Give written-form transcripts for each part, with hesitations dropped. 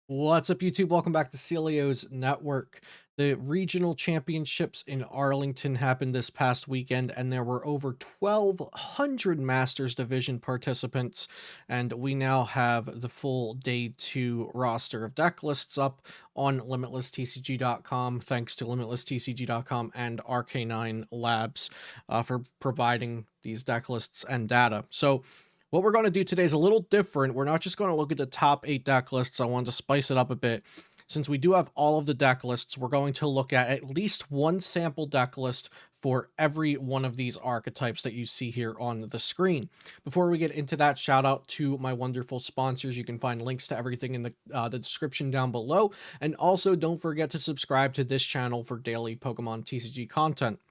What's up, YouTube? Welcome back to Celio's Network. The regional championships in Arlington happened this past weekend, and there were over 1,200 Masters Division participants. And we now have the full day two roster of deck lists up on limitlesstcg.com. Thanks to limitlesstcg.com and RK9 Labs for providing these deck lists and data. So, what we're going to do today is a little different. We're not just going to look at the top 8 deck lists. I wanted to spice it up a bit. Since we do have all of the deck lists, we're going to look at least one sample deck list for every one of these archetypes that you see here on the screen. Before we get into that, shout out to my wonderful sponsors. You can find links to everything in the description down below. And also, don't forget to subscribe to this channel for daily Pokemon TCG content.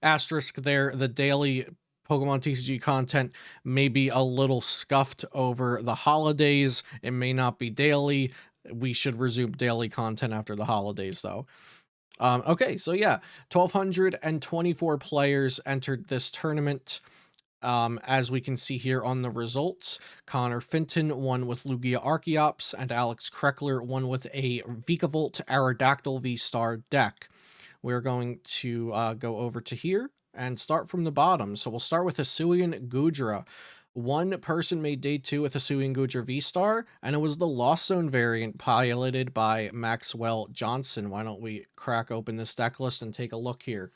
Asterisk there, the daily Pokemon TCG content may be a little scuffed over the holidays. It may not be daily. We should resume daily content after the holidays, though. Okay, so yeah, 1,224 players entered this tournament. As we can see here on the results, Connor Finton won with Lugia Archeops, and Alex Kreckler won with a Vikavolt Aerodactyl V-Star deck. We're going to go over to here and start from the bottom. So we'll start with Hisuian Goodra. One person made day two with Hisuian Goodra V-Star, and it was the Lost Zone variant piloted by Maxwell Johnson. Why don't we crack open this deck list and take a look here?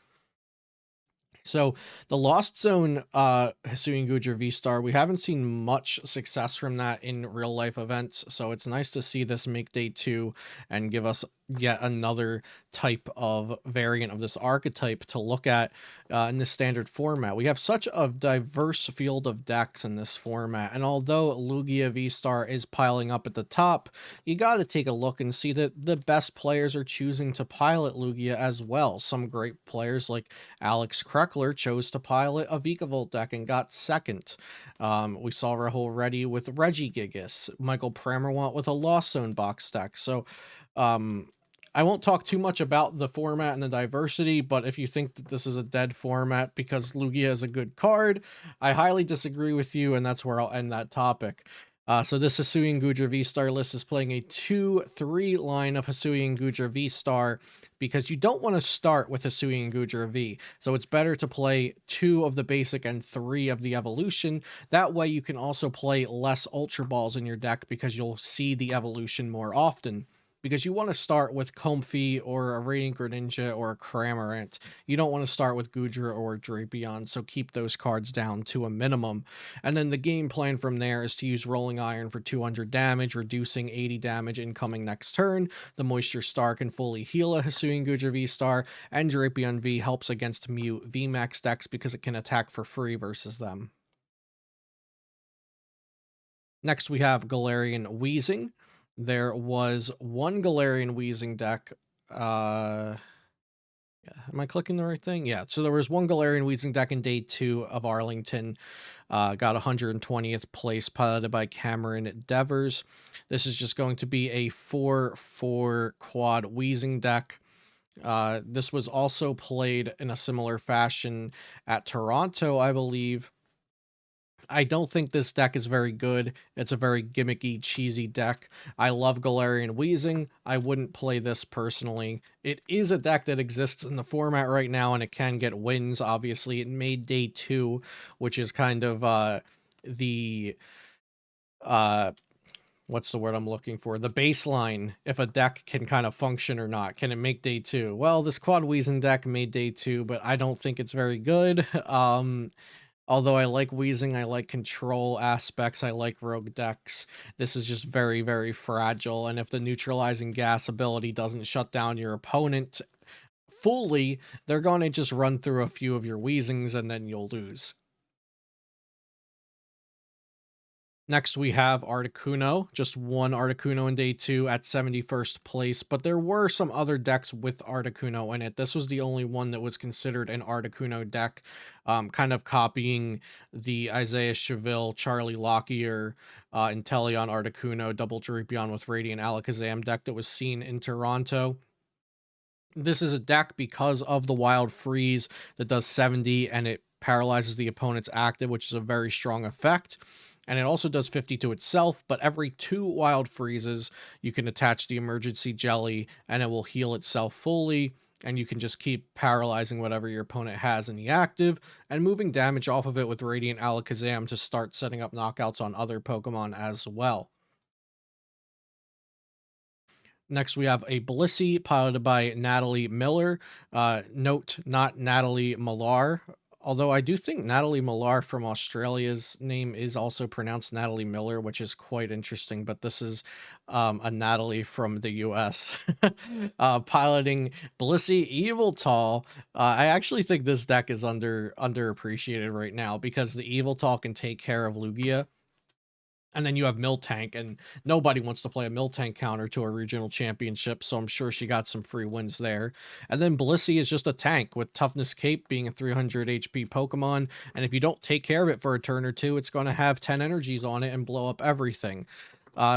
So the Lost Zone Hisuian Goodra V-Star, we haven't seen much success from that in real life events, so it's nice to see this make day two and give us yet another type of variant of this archetype to look at in the standard format. We have such a diverse field of decks in this format, and although Lugia V-Star is piling up at the top, you got to take a look and see that the best players are choosing to pilot Lugia as well. Some great players like Alex Kreckler chose to pilot a Vikavolt deck and got second. We saw Rahul Reddy with Regigigas, Michael Prammerwant with a Lost Zone box deck. So I won't talk too much about the format and the diversity, but if you think that this is a dead format because Lugia is a good card, I highly disagree with you, and that's where I'll end that topic. So this Hisuian Goodra V-Star list is playing a 2-3 line of Hisuian Goodra V-Star because you don't want to start with Hisuian Goodra V. So it's better to play 2 of the basic and 3 of the evolution. That way you can also play less Ultra Balls in your deck because you'll see the evolution more often. Because you want to start with Comfey or a Radiant Greninja or a Cramorant. You don't want to start with Goodra or Drapion, so keep those cards down to a minimum. And then the game plan from there is to use Rolling Iron for 200 damage, reducing 80 damage incoming next turn. The Moisture Star can fully heal a Hisuian Goodra V-Star, and Drapion V helps against Mew VMAX decks because it can attack for free versus them. Next we have Galarian Weezing. There was one Galarian Weezing deck. Yeah, am I clicking the right thing? Yeah, so there was one Galarian Weezing deck in day 2 of Arlington. Got 120th place, piloted by Cameron Devers. This is just going to be a 4/4 quad Weezing deck. This was also played in a similar fashion at Toronto, I believe. I don't think this deck is very good. It's a very gimmicky, cheesy deck. I love Galarian Weezing. I wouldn't play this personally. It is a deck that exists in the format right now, and it can get wins. Obviously, it made day 2, which is kind of the what's the word I'm looking for? The baseline, if a deck can kind of function or not. Can it make day 2? Well, this Quad Weezing deck made day 2, but I don't think it's very good. Although I like Weezing, I like control aspects, I like rogue decks. This is just very, very fragile, and if the neutralizing gas ability doesn't shut down your opponent fully, they're going to just run through a few of your Weezings and then you'll lose. Next, we have Articuno, just one Articuno in day 2 at 71st place, but there were some other decks with Articuno in it. This was the only one that was considered an Articuno deck, kind of copying the Isaiah Cheville, Charlie Lockyer, Inteleon Articuno, Double Drapion with Radiant Alakazam deck that was seen in Toronto. This is a deck because of the Wild Freeze that does 70 and it paralyzes the opponent's active, which is a very strong effect. and it also does 50 to itself, but every 2 wild freezes, you can attach the emergency jelly and it will heal itself fully, and you can just keep paralyzing whatever your opponent has in the active and moving damage off of it with Radiant Alakazam to start setting up knockouts on other Pokemon as well. Next, we have a Blissey piloted by Natalie Miller. Note, not Natalie Millar. Although I do think Natalie Millar from Australia's name is also pronounced Natalie Miller, which is quite interesting. But this is a Natalie from the US piloting Blissey Evil Tall. I actually think this deck is underappreciated right now because the Evil Tall can take care of Lugia, and then you have Miltank, and nobody wants to play a Miltank counter to a regional championship, so I'm sure she got some free wins there. And then Blissey is just a tank with Toughness Cape being a 300 HP Pokemon, and if you don't take care of it for a turn or two, it's going to have 10 energies on it and blow up everything.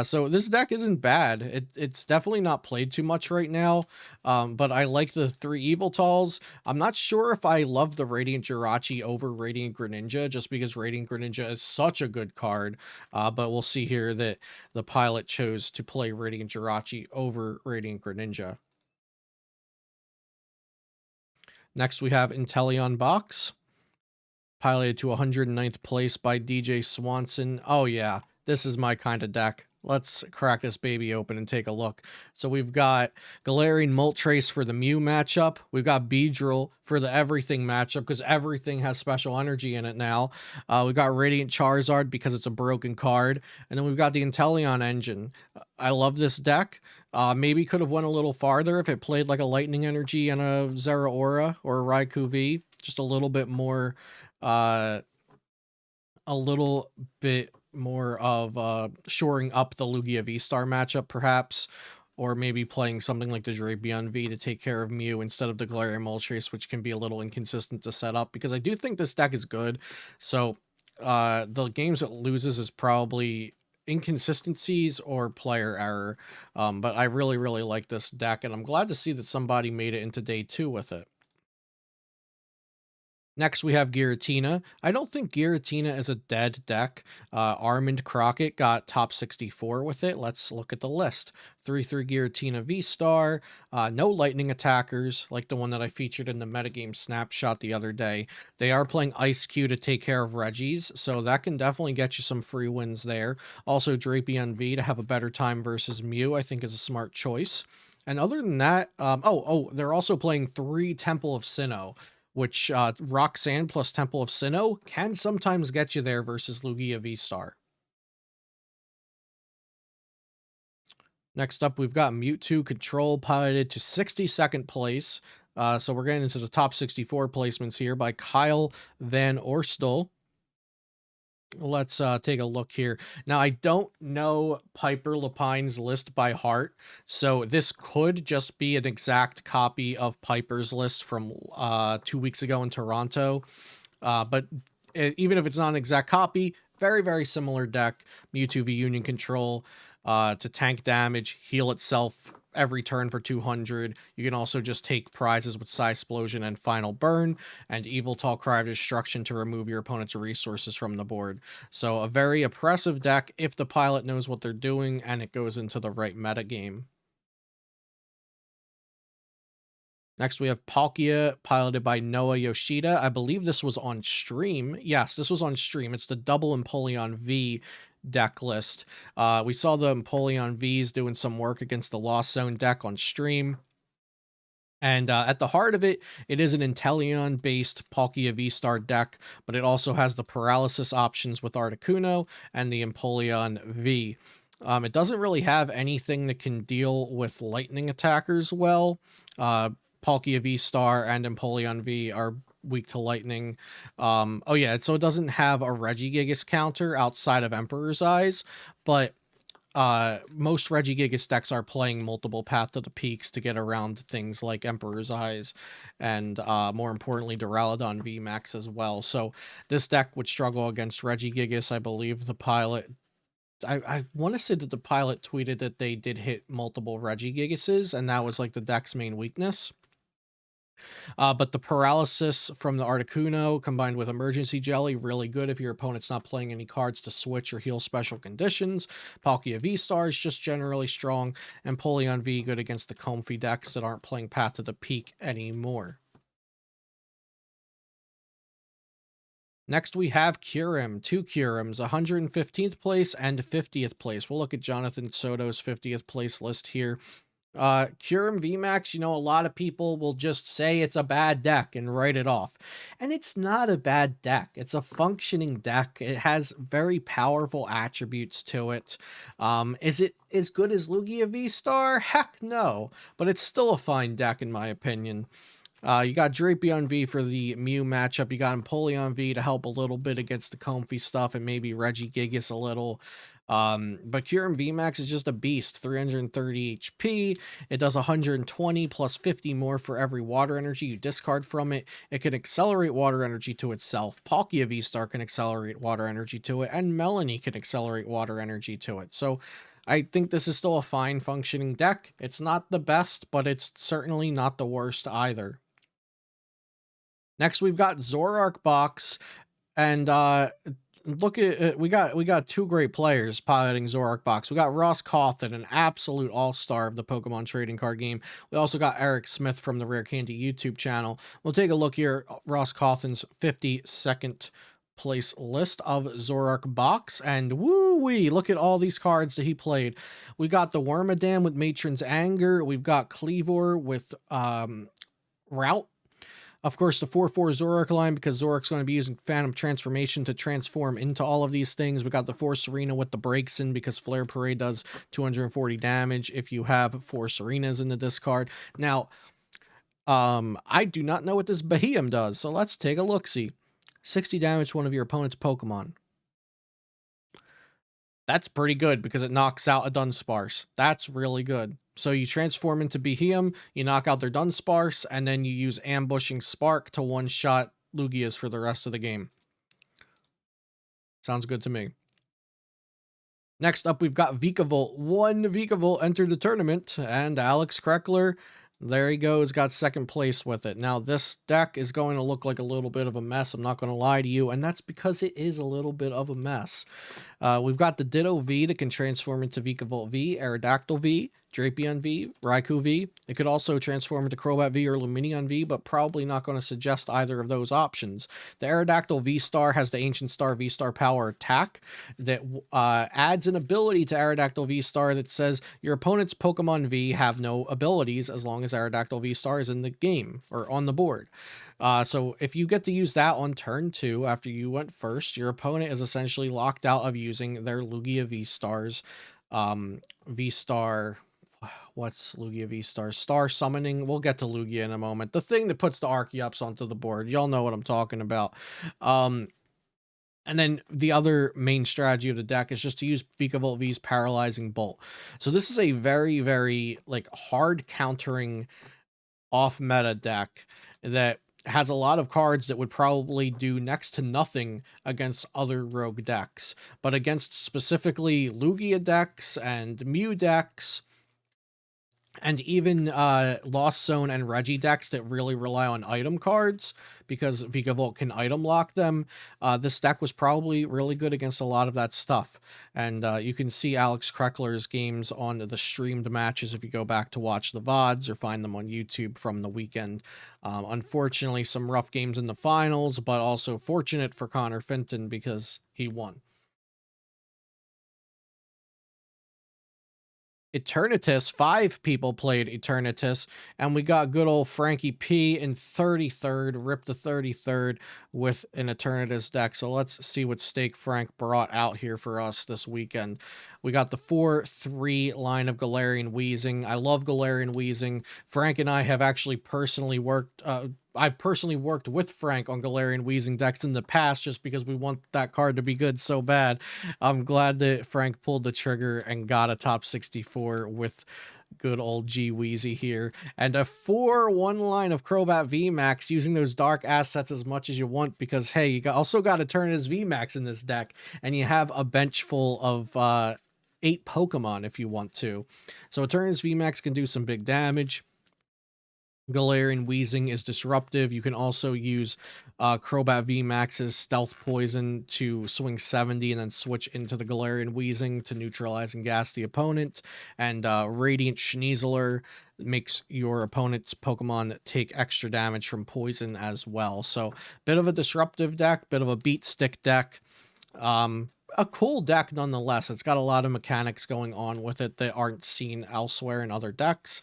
So this deck isn't bad. It's definitely not played too much right now, but I like the 3 Evil Talls. I'm not sure if I love the Radiant Jirachi over Radiant Greninja, just because Radiant Greninja is such a good card, but we'll see here that the pilot chose to play Radiant Jirachi over Radiant Greninja. Next, we have Inteleon Box, piloted to 109th place by DJ Swanson. Oh yeah, this is my kind of deck. Let's crack this baby open and take a look. So we've got Galarian Moltres for the Mew matchup. We've got Beedrill for the Everything matchup because everything has special energy in it now. We've got Radiant Charizard because it's a broken card. And then we've got the Inteleon engine. I love this deck. Maybe could have went a little farther if it played like a Lightning Energy and a Zeraora or a Raikou V. Just a little bit more uh a little bit more of shoring up the Lugia V-Star matchup, perhaps, or maybe playing something like the Drapion V to take care of Mew instead of the Galarian Moltres, which can be a little inconsistent to set up, because I do think this deck is good. So the games it loses is probably inconsistencies or player error, but I really, really like this deck, and I'm glad to see that somebody made it into day 2 with it. Next, we have Giratina. I don't think Giratina is a dead deck. Armand Crockett got top 64 with it. Let's look at the list. 3-3 Giratina V-Star. No lightning attackers, like the one that I featured in the metagame snapshot the other day. They are playing Ice Q to take care of Reggies, so that can definitely get you some free wins there. Also, Drapion V to have a better time versus Mew, I think is a smart choice. And other than that, they're also playing 3 Temple of Sinnoh, which Roxanne plus Temple of Sinnoh can sometimes get you there versus Lugia V-Star. Next up, we've got Mewtwo Control piloted to 62nd place. So we're getting into the top 64 placements here by Kyle Van Orstel. Let's take a look here. Now, I don't know Piper Lapine's list by heart, so this could just be an exact copy of Piper's list from 2 weeks ago in Toronto. But even if it's not an exact copy, very, very similar deck. Mewtwo V Union Control to tank damage, heal itself every turn for 200. You can also just take prizes with Psy-Splosion and Final Burn, and Yveltal Cry of Destruction to remove your opponent's resources from the board. So a very oppressive deck if the pilot knows what they're doing and it goes into the right metagame. Next, we have Palkia, piloted by Noah Yoshida. I believe this was on stream. Yes, this was on stream. It's the double Empoleon V deck list. We saw the Empoleon Vs doing some work against the Lost Zone deck on stream. And at the heart of it, it is an Inteleon-based Palkia V-Star deck, but it also has the Paralysis options with Articuno and the Empoleon V. It doesn't really have anything that can deal with lightning attackers well. Palkia V-Star and Empoleon V are weak to lightning. Oh yeah, so it doesn't have a Regigigas counter outside of Emperor's Eyes, but most Regigigas decks are playing multiple Path to the Peaks to get around things like Emperor's Eyes and more importantly Duraludon VMAX as well. So this deck would struggle against Regigigas. I believe the pilot, I want to say that the pilot tweeted that they did hit multiple Regigigases and that was like the deck's main weakness. But the paralysis from the Articuno combined with emergency jelly, really good if your opponent's not playing any cards to switch or heal special conditions. Palkia V-Star is just generally strong, and Polion V good against the Comfy decks that aren't playing Path to the Peak anymore. Next, we have Kyurem, two Kyurems, 115th place and 50th place. We'll look at Jonathan Soto's 50th place list here. Kyurem VMAX, a lot of people will just say it's a bad deck and write it off. And it's not a bad deck. It's a functioning deck. It has very powerful attributes to it. Is it as good as Lugia V-Star? Heck no. But it's still a fine deck in my opinion. You got Drapion V for the Mew matchup. You got Empoleon V to help a little bit against the comfy stuff and maybe Regigigas a little. But Kyurem VMAX is just a beast. 330 HP. It does 120 plus 50 more for every water energy you discard from it. It can accelerate water energy to itself. Palkia V-Star can accelerate water energy to it. And Melanie can accelerate water energy to it. So I think this is still a fine functioning deck. It's not the best, but it's certainly not the worst either. Next, we've got Zoroark Box, and look at we got two great players piloting Zoroark Box. We got Ross Cawthon, an absolute all-star of the Pokemon trading card game. We also got Eric Smith from the Rare Candy YouTube channel. We'll take a look here at Ross Cawthon's 52nd place list of Zoroark Box, and woo-wee, look at all these cards that he played. We got the Wormadam with Matron's Anger. We've got Cleavor with Route. Of course, the 4/4 Zoroark line, because Zoroark's going to be using Phantom Transformation to transform into all of these things. We got the Force Arena with the breaks in, because Flare Parade does 240 damage if you have Force Arenas in the discard. Now, I do not know what this Behemoth does, so let's take a look-see. 60 damage to one of your opponent's Pokemon. That's pretty good, because it knocks out a Dunsparce. That's really good. So you transform into Behemoth, you knock out their Dunsparce, and then you use Ambushing Spark to one-shot Lugias for the rest of the game. Sounds good to me. Next up, we've got Vikavolt. One Vikavolt entered the tournament, and Alex Kreckler, there he goes, got second place with it. Now, this deck is going to look like a little bit of a mess, I'm not going to lie to you, and that's because it is a little bit of a mess. We've got the Ditto V that can transform into Vikavolt V, Aerodactyl V, Drapion V, Raikou V. It could also transform into Crobat V or Lumineon V, but probably not going to suggest either of those options. The Aerodactyl V-Star has the Ancient Star V-Star Power Attack that adds an ability to Aerodactyl V-Star that says your opponent's Pokemon V have no abilities as long as Aerodactyl V-Star is in the game or on the board. So if you get to use that on turn 2 after you went first, your opponent is essentially locked out of using their Lugia V-Stars. V-Star... What's Lugia V-Star? Star Summoning. We'll get to Lugia in a moment. The thing that puts the Archeops onto the board. Y'all know what I'm talking about. And then the other main strategy of the deck is just to use Vikavolt V's Paralyzing Bolt. So this is a very, very hard countering off-meta deck that has a lot of cards that would probably do next to nothing against other rogue decks. But against specifically Lugia decks and Mew decks, and even Lost Zone and Regi decks that really rely on item cards, because Vikavolt can item lock them, this deck was probably really good against a lot of that stuff. And you can see Alex Kreckler's games on the streamed matches if you go back to watch the VODs or find them on YouTube from the weekend. Unfortunately, some rough games in the finals, but also fortunate for Connor Finton because he won. Eternatus, 5 people played Eternatus, and we got good old Frankie P in 33rd, Rip the 33rd with an Eternatus deck. So let's see what Steak Frank brought out here for us this weekend. We got the 4-3 line of Galarian Weezing. I love Galarian Weezing. Frank and I have actually personally worked... I've personally worked with Frank on Galarian Weezing decks in the past just because we want that card to be good so bad. I'm glad that Frank pulled the trigger and got a top 64 with good old G Weezy here. And a 4-1 line of Crobat VMAX using those dark assets as much as you want because, hey, you also got to turn his VMAX in this deck and you have a bench full of 8 Pokemon if you want to. So Eternatus VMAX can do some big damage. Galarian Wheezing is disruptive. You can also use Crobat VMAX's Stealth Poison to swing 70 and then switch into the Galarian Wheezing to neutralize and gas the opponent. And Radiant Schneasler makes your opponent's Pokemon take extra damage from poison as well. So, bit of a disruptive deck, bit of a beat stick deck. A cool deck nonetheless. It's got a lot of mechanics going on with it that aren't seen elsewhere in other decks.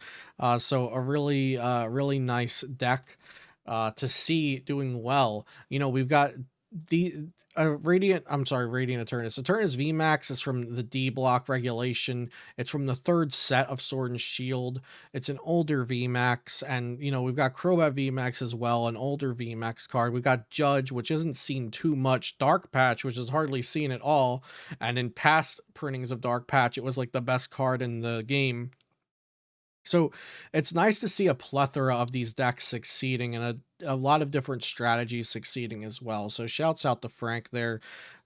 So a really nice deck to see doing well. You know, we've got the Radiant Eternus. Eternus VMAX is from the D block regulation. It's from the third set of Sword and Shield. It's an older VMAX, and you know, we've got Crobat VMAX as well, an older VMAX card. We've got Judge, which isn't seen too much, Dark Patch, which is hardly seen at all, and in past printings of Dark Patch, it was like the best card in the game. So it's nice to see a plethora of these decks succeeding and a lot of different strategies succeeding as well. So shouts out to Frank there.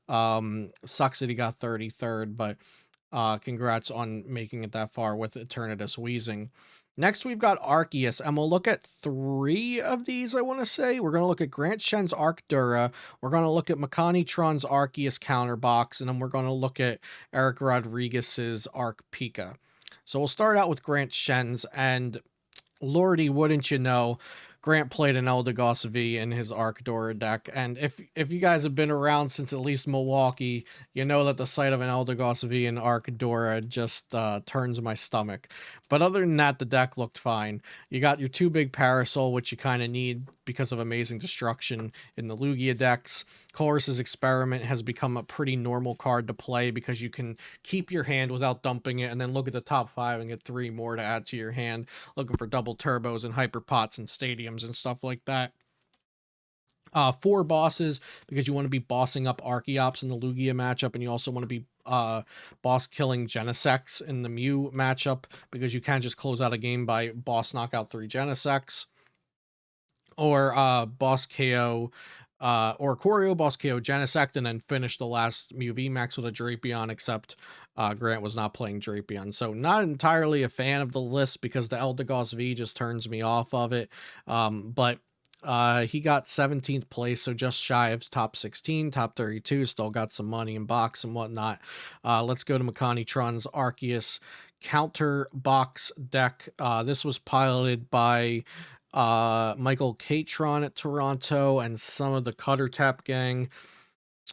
Sucks that he got 33rd, but congrats on making it that far with Eternatus Wheezing. Next, we've got Arceus, and we'll look at 3 of these, I want to say. We're going to look at Grant Shen's Arcdura, we're going to look at Tron's Arceus Counterbox, and then we're going to look at Eric Rodriguez's Arc Pika. So we'll start out with Grant Shen's, and lordy, wouldn't you know, Grant played an Eldegoss V in his Arcdora deck, and if you guys have been around since at least Milwaukee, you know that the sight of an Eldegoss V in Arcdora just turns my stomach. But other than that, the deck looked fine. You got your 2 big Parasol, which you kind of need because of Amazing Destruction in the Lugia decks. Colress's Experiment has become a pretty normal card to play because you can keep your hand without dumping it, and then look at the top 5 and get 3 more to add to your hand, looking for double turbos and hyper pots and stadiums and stuff like that. 4 bosses because you want to be bossing up Archeops in the Lugia matchup, and you also want to be boss killing Genesects in the Mew matchup because you can't just close out a game by boss knockout 3 Genesects. Or boss KO or Choreo, boss KO Genesect, and then finish the last Mew VMAX with a Drapion, except Grant was not playing Drapion. So not entirely a fan of the list because the Eldegoss V just turns me off of it. But he got 17th place, so just shy of top 16, top 32, still got some money in box and whatnot. Let's go to Tron's Arceus counter box deck. This was piloted by Michael Catron at Toronto and some of the Cutter Tap gang.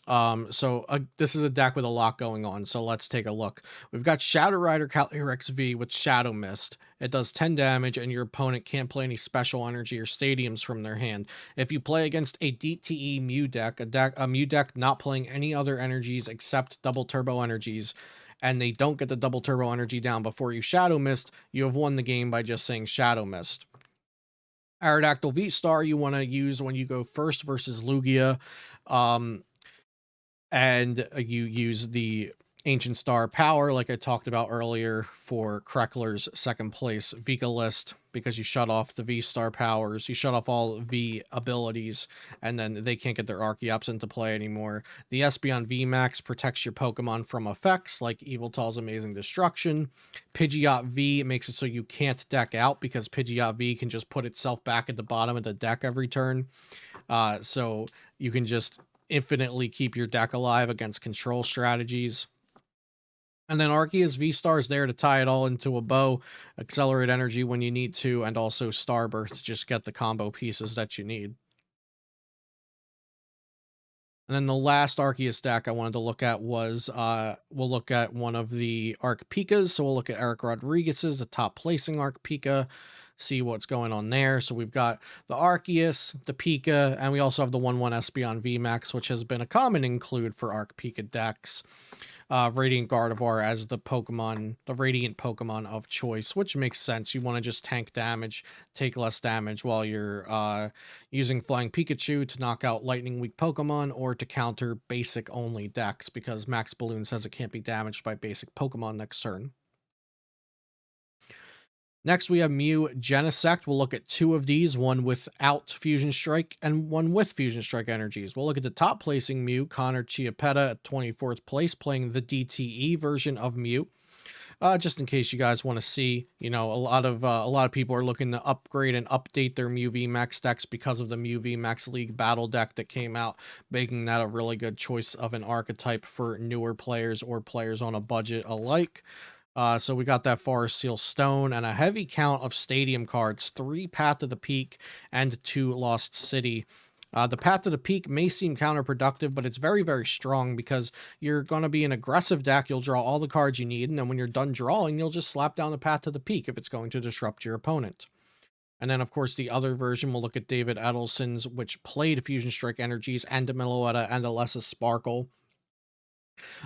So this is a deck with a lot going on, so let's take a look. We've got Shadow Rider Calyrex V with Shadow Mist. It does 10 damage, and your opponent can't play any special energy or stadiums from their hand. If you play against a DTE Mew deck, a Mew deck not playing any other energies except double turbo energies, and they don't get the double turbo energy down before you Shadow Mist, you have won the game by just saying Shadow Mist. Aerodactyl V-Star you want to use when you go first versus Lugia. And you use the Ancient Star power, like I talked about earlier, for Kreckler's second place Vika list, because you shut off the V-Star powers, you shut off all V abilities, and then they can't get their Archeops into play anymore. The Espeon VMAX protects your Pokemon from effects like Yveltal's Amazing Destruction. Pidgeot V makes it so you can't deck out, because Pidgeot V can just put itself back at the bottom of the deck every turn. So you can just infinitely keep your deck alive against control strategies. And then Arceus V-Star is there to tie it all into a bow, accelerate energy when you need to, and also Starbirth to just get the combo pieces that you need. And then the last Arceus deck I wanted to look at was, we'll look at one of the Arc Pikas. So we'll look at Eric Rodriguez's, the top placing Arc Pika, see what's going on there. So we've got the Arceus, the Pika, and we also have the 1/1 Espeon VMAX, which has been a common include for Arc Pika decks. Radiant Gardevoir as the Radiant Pokemon of choice, which makes sense. You want to just tank damage, take less damage while you're using Flying Pikachu to knock out lightning weak Pokemon or to counter basic only decks, because Max Balloon says it can't be damaged by basic Pokemon next turn. Next, we have Mew Genesect. We'll look at 2 of these, one without Fusion Strike and one with Fusion Strike energies. We'll look at the top placing Mew, Connor Chiappetta at 24th place, playing the DTE version of Mew. just in case you guys want to see. A lot of people are looking to upgrade and update their Mew VMAX decks because of the Mew VMAX League Battle deck that came out, making that a really good choice of an archetype for newer players or players on a budget alike. So we got that Forest Seal Stone and a heavy count of stadium cards, 3 Path to the Peak and 2 Lost City. The Path to the Peak may seem counterproductive, but it's very, very strong because you're going to be an aggressive deck. You'll draw all the cards you need, and then when you're done drawing, you'll just slap down the Path to the Peak if it's going to disrupt your opponent. And then, of course, the other version, we'll look at David Edelson's, which played Fusion Strike Energies and a Meloetta and Alessa Sparkle.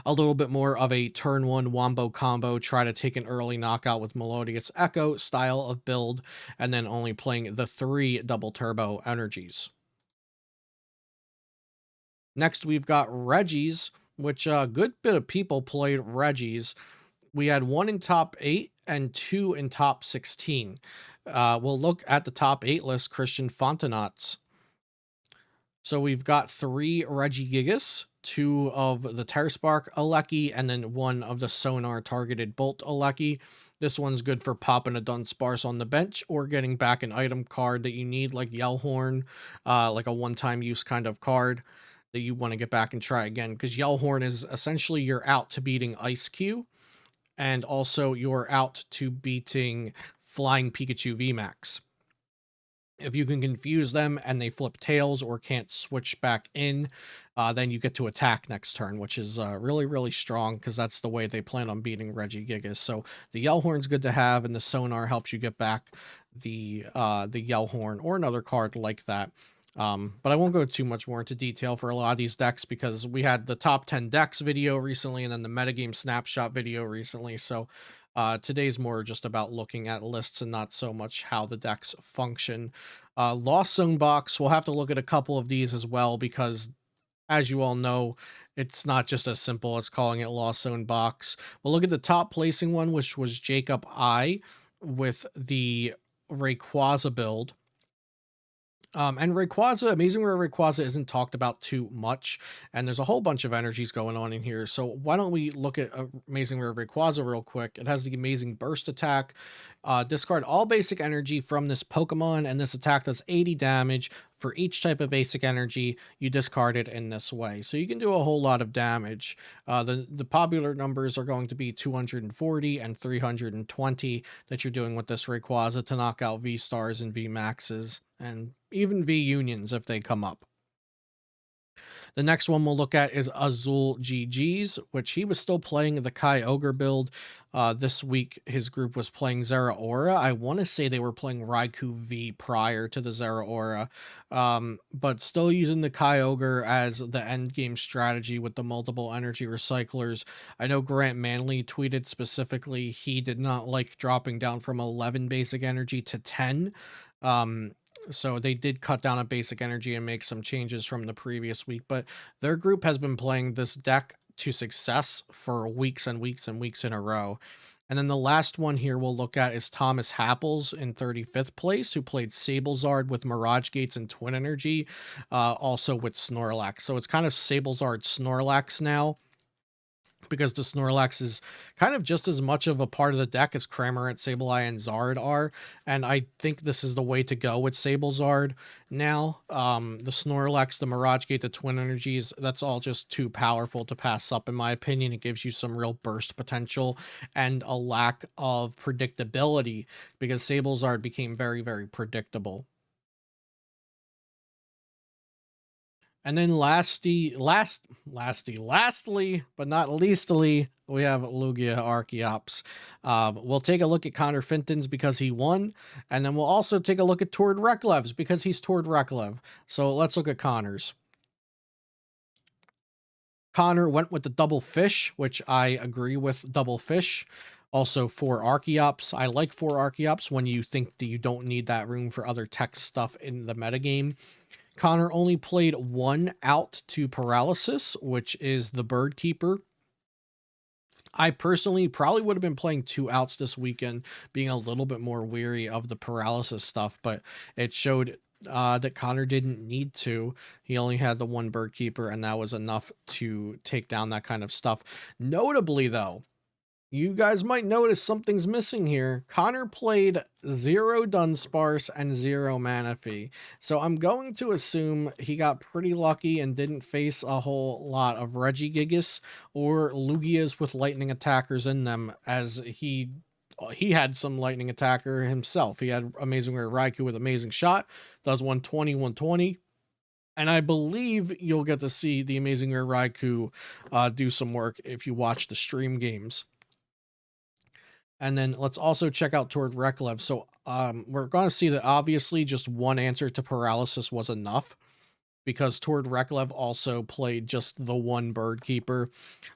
A little bit more of a turn 1 wombo combo, try to take an early knockout with Melodious Echo style of build, and then only playing the 3 double turbo energies. Next, we've got Reggie's, which a good bit of people played Reggie's. We had 1 in top 8 and 2 in top 16. We'll look at the top 8 list, Christian Fontenot's. So we've got 3 Regigigas, 2 of the Terraspark Alecki, and then 1 of the Sonar targeted Bolt Alecki. This one's good for popping a Dunsparce on the bench or getting back an item card that you need, like Yellhorn, like a one-time use kind of card that you want to get back and try again, because Yellhorn is essentially you're out to beating Ice Q, and also you're out to beating Flying Pikachu VMAX. If you can confuse them and they flip tails or can't switch back in, then you get to attack next turn, which is really, really strong because that's the way they plan on beating Regigigas. So the Yellhorn's good to have, and the Sonar helps you get back the Yellhorn or another card like that. But I won't go too much more into detail for a lot of these decks because we had the top 10 decks video recently and then the metagame snapshot video recently. So today's more just about looking at lists and not so much how the decks function. Lost Zone box, we'll have to look at a couple of these as well because, as you all know, it's not just as simple as calling it Lost Zone box. We'll look at the top placing one, which was Jacob I with the Rayquaza build. And Rayquaza, Amazing Rare Rayquaza isn't talked about too much, and there's a whole bunch of energies going on in here. So why don't we look at Amazing Rare Rayquaza real quick? It has the amazing burst attack. Discard all basic energy from this Pokemon, and this attack does 80 damage. For each type of basic energy, you discard it in this way. So you can do a whole lot of damage. The popular numbers are going to be 240 and 320 that you're doing with this Rayquaza to knock out V-Stars and V-Maxes, and even V-Unions if they come up. The next one we'll look at is Azul GG's, which he was still playing the Kyogre build. This week, his group was playing Zeraora. I want to say they were playing Raikou V prior to the Zeraora, but still using the Kyogre as the end game strategy with the multiple energy recyclers. I know Grant Manley tweeted specifically he did not like dropping down from 11 basic energy to 10. So they did cut down on basic energy and make some changes from the previous week, but their group has been playing this deck to success for weeks and weeks and weeks in a row. And then the last one here we'll look at is Thomas Happels in 35th place, who played Sablezard with Mirage Gates and Twin Energy, also with Snorlax. So it's kind of Sablezard Snorlax now, because the Snorlax is kind of just as much of a part of the deck as Cramorant, Sableye, and Zard are, and I think this is the way to go with Sablezard now. The Snorlax, the Mirage Gate, the Twin Energies, that's all just too powerful to pass up, in my opinion. It gives you some real burst potential and a lack of predictability, because Sablezard became very, very predictable. And then lastly, but not leastly, we have Lugia Archeops. We'll take a look at Connor Finton's because he won, and then we'll also take a look at Tord Reklev's because he's Tord Reklev. So let's look at Connor's. Connor went with the double fish, which I agree with double fish. Also 4 Archeops. I like 4 Archeops when you think that you don't need that room for other text stuff in the metagame. Connor only played 1 out to Paralysis, which is the Bird Keeper. I personally probably would have been playing 2 outs this weekend, being a little bit more weary of the Paralysis stuff, but it showed that Connor didn't need to. He only had the 1 Bird Keeper, and that was enough to take down that kind of stuff. Notably, though, You guys might notice something's missing here. Connor played 0 Dunsparce and 0 Manaphy. So I'm going to assume he got pretty lucky and didn't face a whole lot of Regigigas or Lugias with lightning attackers in them, as he had some lightning attacker himself. He had Amazing Rare Raikou with Amazing Shot, does 120, 120. And I believe you'll get to see the Amazing Rare Raikou do some work if you watch the stream games. And then let's also check out toward Reklev. So we're going to see that obviously just one answer to paralysis was enough, because toward Reklev also played just the one bird keeper.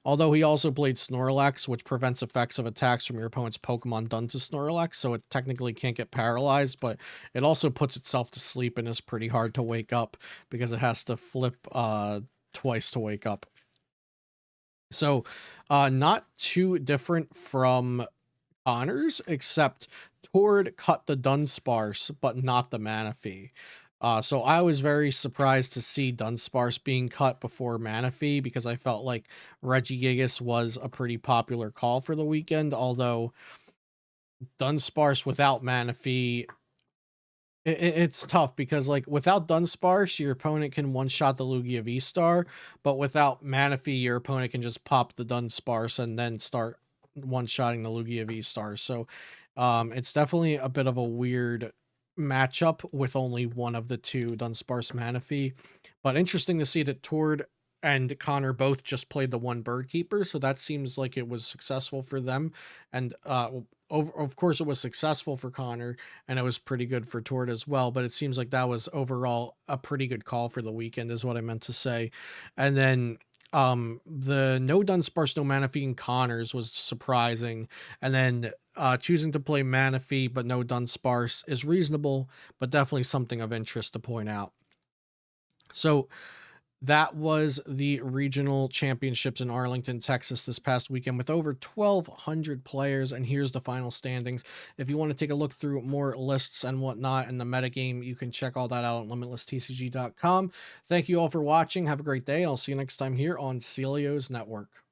Although he also played Snorlax, which prevents effects of attacks from your opponent's Pokemon done to Snorlax, so it technically can't get paralyzed, but it also puts itself to sleep and is pretty hard to wake up because it has to flip twice to wake up. So not too different from Honors, except Tord cut the Dunsparce, but not the Manaphy. So I was very surprised to see Dunsparce being cut before Manaphy, because I felt like Regigigas was a pretty popular call for the weekend, although Dunsparce without Manaphy, it's tough, because like without Dunsparce, your opponent can one-shot the Lugia V-Star, but without Manaphy, your opponent can just pop the Dunsparce and then start one-shotting the Lugia V-Star. So it's definitely a bit of a weird matchup with only one of the two, Dunsparce Manaphy. But interesting to see that Tord and Connor both just played the one bird keeper, so that seems like it was successful for them. And of course it was successful for Connor, and it was pretty good for Tord as well, but it seems like that was overall a pretty good call for the weekend, is what I meant to say. And then the no Dunsparce, no Manaphy in Connors was surprising, and then choosing to play Manaphy but no Dunsparce is reasonable, but definitely something of interest to point out. So that was the regional championships in Arlington, Texas this past weekend, with over 1,200 players. And here's the final standings. If you want to take a look through more lists and whatnot in the metagame, you can check all that out on limitlesstcg.com. Thank you all for watching. Have a great day. And I'll see you next time here on Celio's Network.